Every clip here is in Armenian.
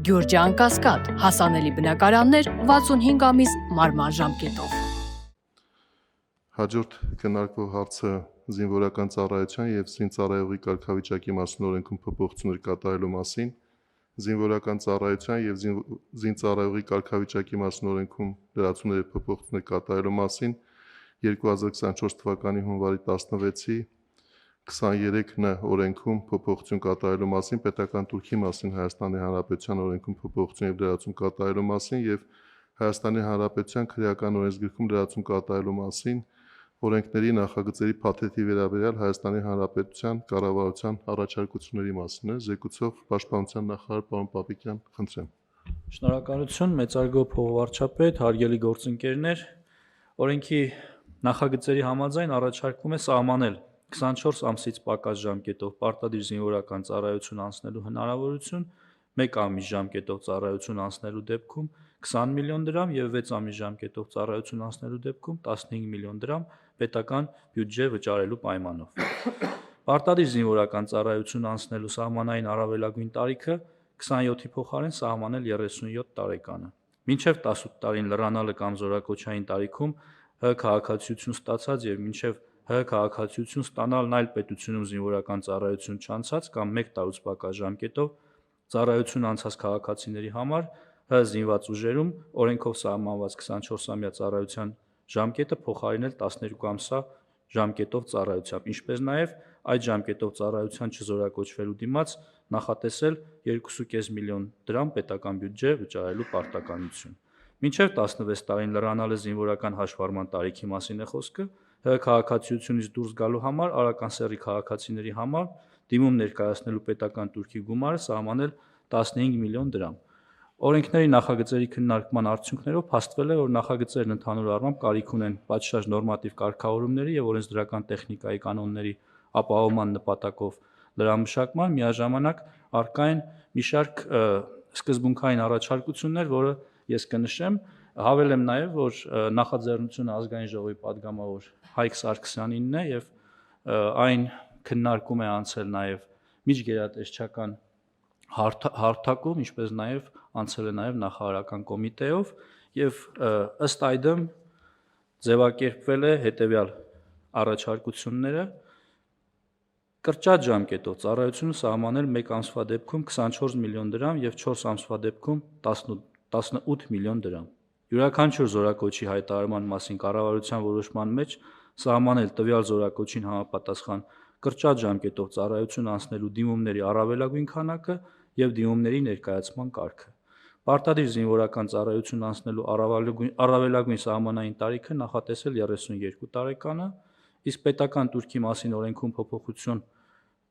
Գյուրջան Կասկադ, հասանելի բնակարաններ 65 ամիս մարման ժամկետով։ Հաջորդ քննարկվող հարցը զինվորական ծառայության եւ զինծառայողի կարգավիճակի մասին օրենքում փոփոխություններ կատարելու մասին, զինվորական ծառայության եւ զինծառայողի կարգավիճակի մասին օրենքում լրացումների փոփոխություններ կատարելու մասին, 2024 թվականի հունվարի 16-ի 23Ն օրենքում փոփոխություն կատարելու մասին, պետական տուրքի մասին Հայաստանի Հանրապետության օրենքում փոփոխություն եւ լրացում կատարելու մասին եւ Հայաստանի Հանրապետության քրեական օրենսգրքում լրացում կատարելու մասին, օրենքների նախագծերի փաթեթի վերաբերյալ Հայաստանի Հանրապետության կառավարության առաջարկությունների մասին է, զեկուցող Պաշտպանության նախարար պարոն Պապիկյան, խնդրեմ։ Շնորհակալություն, մեծարգո փոխվարչապետ, հարգելի գործընկերներ, օրենքի նախագծերի համաձայն առաջարկվում է սահմանել 24 ամսից պակաս ժամկետով պարտադիր զինվորական ծառայություն անցնելու հնարավորություն, 1 ամիս ժամկետով ծառայություն անցնելու դեպքում 20 միլիոն դրամ եւ 6 ամիս ժամկետով ծառայություն անցնելու դեպքում 15 միլիոն դրամ պետական բյուջե վճարելու պայմանով։ Պարտադիր զինվորական ծառայություն անցնելու սահմանային առավելագույն տարիքը 27-ի փոխարեն սահմանել 37 տարեկանը։ Մինչև 18 տարին լրանալը կամ զորակոչային տարիքում ՀՀ քաղաքացիություն ստացած եւ մինչև ՀՀ քաղաքացիություն ստանալն այլ պետությունում զինվորական ծառայություն չանցած կամ 1 տարուց պակաս ժամկետով ծառայություն անցած քաղաքացիների համար ՀՀ զինված ուժերում օրենքով սահմանված 24-ամյա ծառայության ժամկետը փոխարինել 12 ամսյա ժամկետով ծառայությամբ, ինչպես նաև այդ ժամկետով ծառայության չզորակոչվելու դիմաց նախատեսել 2.5 միլիոն դրամ պետական բյուջե վճարելու պարտականություն։ Մինչև 16 տարին լրանալը զինվորական հաշվառման տարիքի մասին է խոսքը, ՀՀ քաղաքացիությունից դուրս գալու համար արական սեռի քաղաքացիների համար դիմում ներկայացնելու պետական տուրքի գումարը սահմանել 15 միլիոն դրամ։ Օրենքների նախագծերի քննարկման արդյունքներով փաստվել է, որ նախագծերն ընդհանուր առմամբ կարիք ունեն պատշաճ նորմատիվ կարգավորումների եւ օրենսդրական տեխնիկայի կանոնների ապահովման նպատակով լրամշակման, միաժամանակ առկա են մի շարք սկզբունքային առաջարկություններ, որը ես կնշեմ, հավելեմ նաև, որ նախաձեռնությունը ազգային ժողովի падգամավոր Հայկ Սարգսյանինն է եւ այն քննարկում է անցել նաև միջգերատեսչական հարթակում, ինչպես նաև անցել է նաև նախարարական կոմիտեով եւ ըստ այդմ ձևակերպվել է հետեւյալ առաջարկությունները կրճատ ժամկետով ծառայությունը սահմանել 1 ամսվա դեպքում 24 միլիոն դրամ եւ 4 ամսվա դեպքում 18 միլիոն դրամ։ Յուրաքանչյուր զորակոչի հայտարարման մասին կառավարության որոշման մեջ սահմանել տվյալ զորակոչին համապատասխան կրճատ ժամկետով ծառայություն անցնելու դիմումների առավելագույն քանակը եւ դիմումների ներկայացման կարգը։ Պարտադիր զինվորական ծառայություն անցնելու առավելագույն սահմանային տարիքը նախատեսել 32 տարեկանը, իսկ պետական տուրքի մասին օրենքում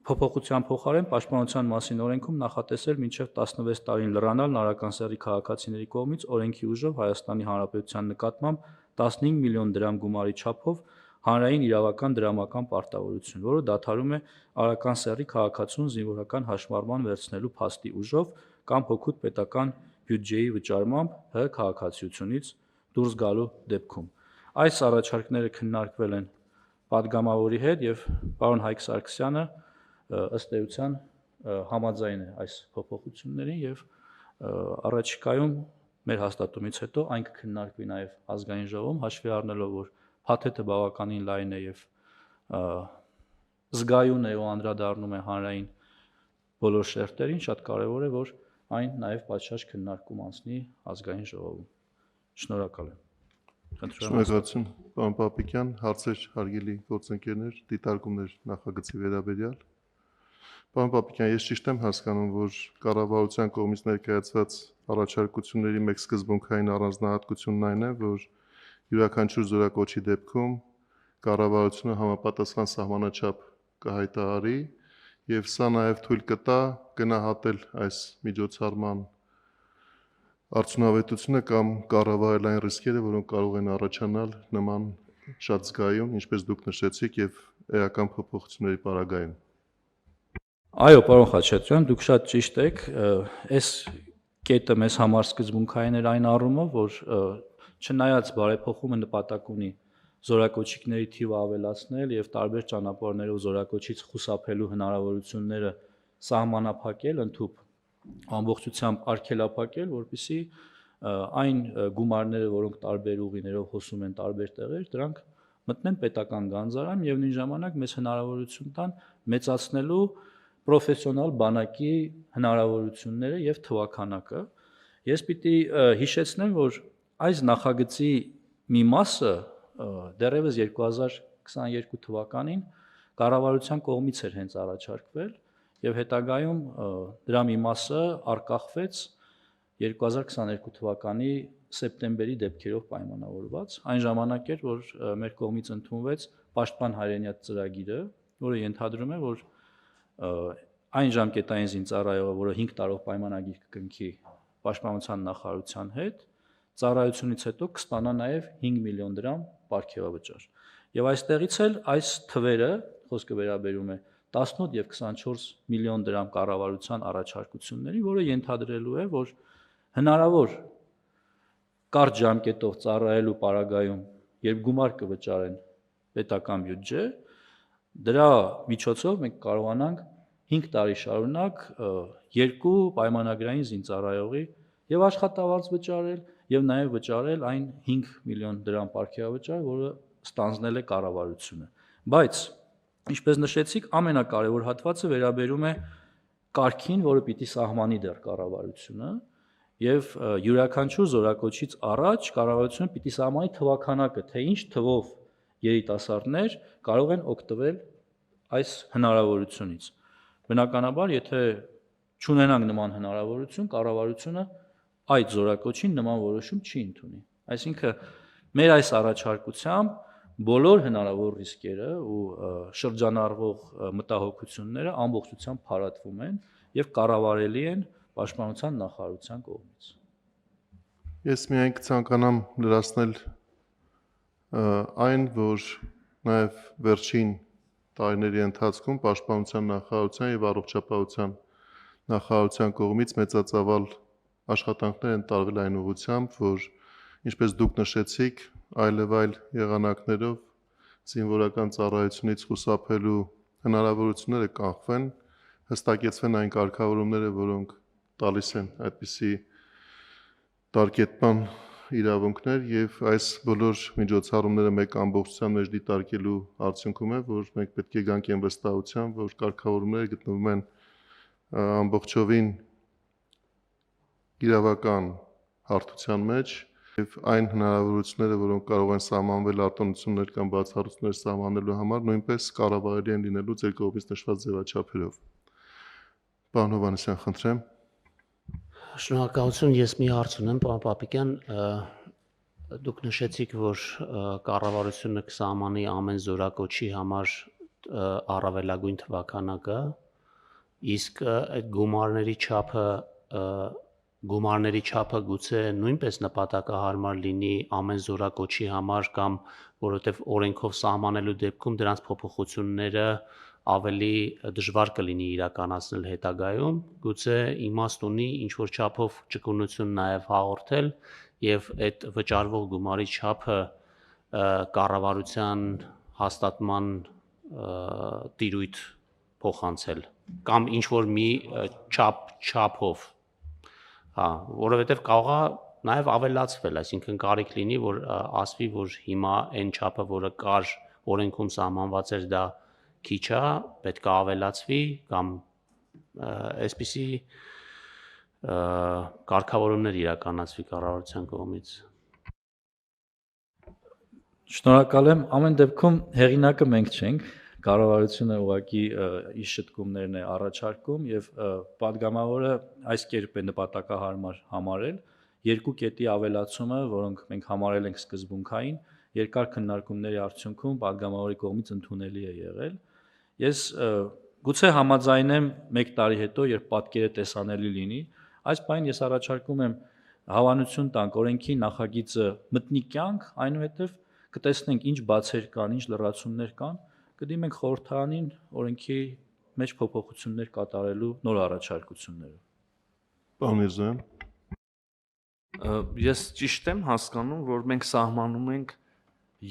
փոփոխության փոխարեն պաշտպանության մասին օրենքում նախատեսել մինչև 16 տարին լրանալն արական սեռի քաղաքացիների կողմից օրենքի ուժով Հայաստանի Հանրապետության նկատմամբ 15 միլիոն դրամ գումարի չափով հանրային իրավական դրամական պարտավորություն, որը դադարում է արական սեռի քաղաքացուն զինվորական հաշմարման վերցնելու փաստի ուժով կամ հօգուտ պետական բյուջեի վճարմամբ ՀՀ քաղաքացիությունից դուրս գալու դեպքում։ Այս առաջարկները քննարկվել են падգամավորի հետ եւ պարոն Հայկ Սարգսյանը ըստ էության համաձայն է այս փոփոխություններին եւ առաջիկայում մեր հաստատումից հետո այն կքննարկվի նաեւ ազգային ժողովում, հաշվի առնելով, որ փաթեթը բավականին լայն է եւ զգայուն է ու անդրադառնում է հանրային բոլոր շերտերին, շատ կարեւոր է, որ այն նաեւ պատշաճ քննարկում անցնի ազգային ժողովում։ Շնորհակալ եմ։ Շնորհակալություն, պարոն Պապիկյան, հարցեր հարգելի գործընկերներ, դիտարկումներ նախագծի վերաբերյալ։ Պարոն Պապիկյան, ես ճիշտ եմ հասկանում, որ կառավարության կողմից ներկայացված առաջարկությունների մեկ սկզբունքային առանձնահատկությունն այն է, որ յուրաքանչյուր զորակոչի դեպքում կառավարությունը համապատասխան սահմանաչափ կհայտարարի եւ սա նաեւ թույլ կտա գնահատել այս միջոցառման արդյունավետությունը կամ կառավարել այն ռիսկերը, որոնք կարող են առաջանալ նման շատ զգայուն, ինչպես դուք նշեցիք, եւ էական փոփոխությունների պարագայում։ Այո, պարոն Խաչատրյան, դուք շատ ճիշտ եք, այս կետը մեզ համար սկզբունքային էր այն առումով, որ չնայած բարեփոխումը նպատակ ունի զորակոչիկների թիվը ավելացնել եւ տարբեր ճանապարհներով զորակոչից խուսափելու հնարավորությունները սահմանափակել ընդհուպ ամբողջությամբ արգելափակել, որպեսզի այն գումարները, որոնք տարբեր ուղիներով հոսում են տարբեր տեղեր, դրանք մտնեն պետական գանձարան եւ նույն ժամանակ մեզ հնարավորություն տան մեծացնելու պրոֆեսիոնալ բանակի հնարավորությունները եւ թվականակը։ Ես պիտի հիշեցնեմ, որ այս նախագծի մի մասը դեռևս 2022 թվականին կառավարության կողմից էր հենց առաջարկվել եւ հետագայում դրա մի մասը արկախվեց 2022 թվականի սեպտեմբերի դեպքերով պայմանավորված։ Այն ժամանակ էր, որ մեր կողմից ընդունվեց Պաշտպան հայրենիաթ ծրագիրը, որը ենթադրում է, որ այն ժամկետային զինծառայողը, որը 5 տարով պայմանագիր կկնքի Պաշտպանության նախարարության հետ, ծառայությունից հետո կստանա նաև 5 միլիոն դրամ պարգևավճար։ Եվ այստեղից էլ այս թվերը, խոսքը վերաբերում է 18 եւ 24 միլիոն դրամ կառավարության առաջարկությունների, որը ենթադրելու է, որ հնարավոր կարճ ժամկետով ծառայելու պարագայում, երբ գումար կվճարեն պետական բյուջե, դրա միջոցով մենք կարողանանք 5 տարի շարունակ երկու պայմանագրային զինծառայողի եւ աշխատավարձ վճարել եւ նաեւ վճարել այն 5 միլիոն դրամ պարգևավճար, որը ստանձնել է կառավարությունը։ Բայց ինչպես նշեցիք, ամենակարևոր հատվածը վերաբերում է կարգին, որը պիտի սահմանի դեռ կառավարությունը եւ յուրաքանչյուր զորակոչից առաջ կառավարությունը պիտի սահմանի թվականակը, թե ինչ թվով երիտասարդներ կարող են օգտվել այս հնարավորությունից։ Բնականաբար, եթե չունենանք նման հնարավորություն, կառավարությունը այդ զորակոչին նման որոշում չի ընդունի։ Այսինքն մեր այս առաջարկությամբ բոլոր հնարավոր ռիսկերը ու շրջանառվող մտահոգությունները ամբողջությամբ փարատվում են եւ կառավարելի են Պաշտպանության նախարարության կողմից։ Ես միայն կցանկանամ լրացնել այն, որ նաև վերջին տարիների ընթացքում Պաշտպանության նախարարության եւ առողջապահության նախարարության կողմից մեծածավալ աշխատանքներ են տարվել այն ուղղությամբ, որ ինչպես դուք նշեցիք, այլևայլ եղանակներով զինվորական ծառայությունից խուսափելու հնարավորությունները կանխվեն, հստակեցվեն այն կարգավորումները, որոնք տալիս են այդպիսի տարկետման իրավունքներ եւ այս բոլոր միջոցառումները մեկ ամբողջության մեջ դիտարկելու արդյունքում է, որ մենք պետք է գանք այն վստահության, որ կարգավորումները գտնվում են ամբողջովին իրավական հարթության մեջ եւ այն հնարավորությունները, որոնք կարող են սահմանվել արտոնություններ կամ բացառություններ սահմանելու համար, նույնպես կառավարելի են լինելու ձեր կողմից նշված ձևաչափերով։ Պարոն Հովհաննիսյան, խնդրեմ։ Շնորհակալություն, ես մի հարց ունեմ, պարոն Պապիկյան, դուք նշեցիք, որ կառավարությունը կսահմանի ամեն զորակոչի համար առավելագույն թվականակը, իսկ այդ գումարների չափը գուցե նույնպես նպատակահարմար լինի ամեն զորակոչի համար կամ որովհետև օրենքով սահմանելու դեպքում դրանց փոփոխությունները ավելի դժվար կլինի իրականացնել հետագայում, գուցե իմաստ ունի ինչ-որ չափով ճկունություն նաև հաղորդել եւ այդ վճարվող գումարի չափը կառավարության հաստատման տիրույթ փոխանցել կամ ինչ-որ մի չափով, որովհետեւ կարող է նաև ավելացվել, այսինքն կարիք լինի, որ ասվի, որ հիմա այն չափը, որը կար օրենքում սահմանված էր, դա քիչ է, պետք է ավելացվի կամ այսպիսի կարգավորումներ իրականացվի կառավարության կողմից։ Շնորհակալ եմ, ամեն դեպքում հեղինակը մենք չենք, կառավարությունը ուղղակի իր շտկումներն է առաջարկում եւ падգամավորը այս կերպ է նպատակահարմար համարել երկու կետի ավելացումը, որոնք մենք համարել ենք սկզբունքային, երկար քննարկումների արդյունքում падգամավորի կողմից ընդունելի է եղել։ Ես գուցե համաձայնեմ 1 տարի հետո, երբ պատկերը տեսանելի լինի, այս բանին ես առաջարկում եմ հավանություն տանք օրենքի նախագիծը մտնի կյանք, այնուհետև կտեսնենք ինչ բացեր կան, ինչ լրացումներ կան, կդիմենք խորհրդարանին օրենքի մեջ փոփոխություններ կատարելու նոր առաջարկություններով։ Պարոն Միրզոյան։ Ես ճիշտ եմ հասկանում, որ մենք սահմանում ենք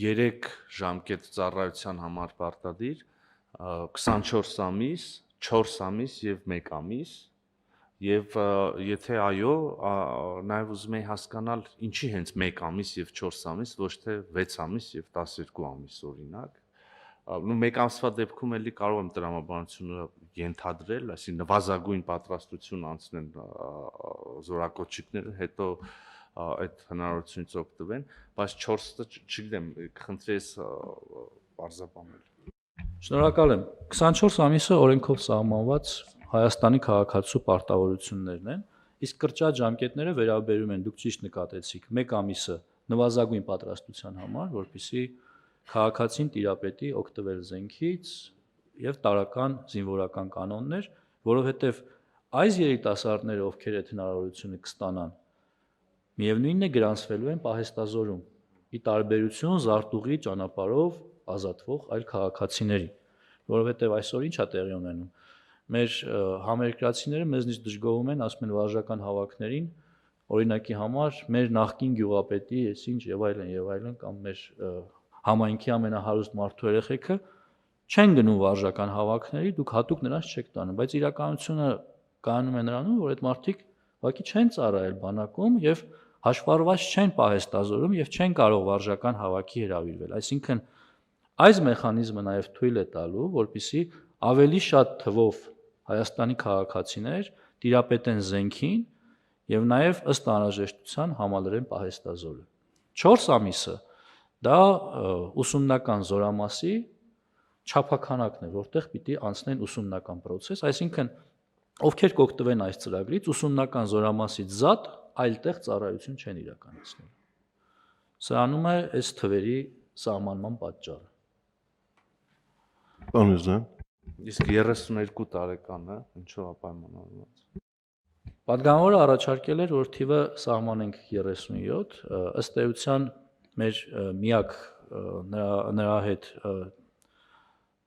3 ժամկետ ծառայության համար պարտադիր 24 ամիս, 4 ամիս եւ 1 ամիս, Եվ եթե այո, նաև ուզում եի հասկանալ ինչի հենց 1 ամիս եւ 4 ամիս, ոչ թե 6 ամիս եւ 12 ամիս օրինակ։ Ու 1 ամսվա դեպքում էլի կարող եմ տրամաբանությունը ենթադրել, այսինքն նվազագույն պատրաստություն անցնեն զորակոչիկները, հետո այդ հնարավորությունից օգտվեն, բայց 4-ը չգիտեմ, կխնդրի ես բարձրաբանել։ Շնորհակալ եմ։ 24 ամիսը օրենքով սահմանված Հայաստանի քաղաքացու պարտավորություններն են, իսկ կրճատ ժամկետները վերաբերում են, դուք ճիշտ նկատեցիք, 1 ամիսը նվազագույն պատրաստության համար, որպեսզի քաղաքացին տիրապետի օգտվել զենքից եւ տարական զինվորական կանոններ, որովհետեւ այս երիտասարդները, ովքեր այդ հնարավորությունը կստանան, միևնույնն է գրանցվելու են պահեստազորում, ի տարբերություն զարտուղի ճանապարհով ազատվող այլ քաղաքացիների, որովհետեւ այսօր ինչ է տեղի ունենում։ Մեր համերկրացիները մեզնից դժգոհում են, ասում են վարժական հավաքներին, օրինակի համար մեր նախկին գյուղապետի, այսինչ եւ այլն, կամ մեր համայնքի ամենահարուստ մարդու երեխեքը չեն գնում վարժական հավաքների, դուք հատուկ նրանց չեք տանում, բայց իրականությունը կայանում է նրանում, որ այդ մարդիկ ուղղակի չեն ծառայել բանակում եւ հաշվառված չեն պահեստազորում եւ չեն կարող վարժական հավաքի հրավիրվել։ Այսինքն այս մեխանիզմը նաեւ թույլ է տալու, որպեսզի ավելի շատ թվով Հայաստանի քաղաքացիներ տիրապետեն զենքին եւ նաեւ ըստ անհրաժեշտության համալրեն պահեստազորը։ 4 ամիսը դա ուսումնական զորամասի չափականակն է, որտեղ պիտի անցնեն ուսումնական process, այսինքն ովքեր կօգտվեն այս ծրագրից, ուսումնական զորամասից զատ այլտեղ ծառայություն չեն իրականացնելու։ Սրանում է այս թվերի սահմանման պատճառը։ Պարոն Միրզոյան, Իսկ 32 տարեկանը ինչու է պայմանավորված։ Պատգամավորը առաջարկել էր, որ թիվը սահմանենք 37, ըստ էության մեր միակ նրա հետ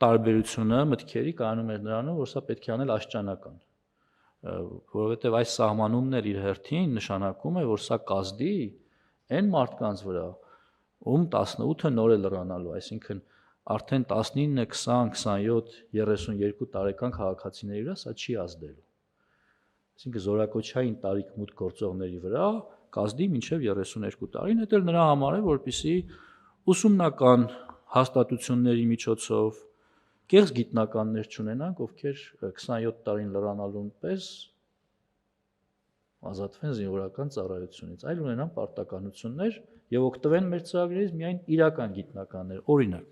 տարբերությունը մտքերի կայանում էր նրանում, որ սա պետք է անել աշճանական, որովհետև այս սահմանումն էլ իր հերթին նշանակում է, որ սա կազդի այն մարդկանց վրա, ում 18-ը նոր է լրանալու, այսինքն արդեն 19, 20, 27, 32 տարեկան քաղաքացիների վրա սա չի ազդելու։ Այսինքն զորակոչային տարիք մուտք գործողների վրա կազդի մինչև 32 տարին, դա էլ նրա համար է, որպեսզի ուսումնական հաստատությունների միջոցով կեղծ գիտնականներ չունենանք, ովքեր 27 տարին լրանալուն պես ազատվեն զինվորական ծառայությունից, այլ ունենան պարտականություններ եւ օգտվեն մեր ծրագրերից միայն իրական գիտնականներ, օրինակ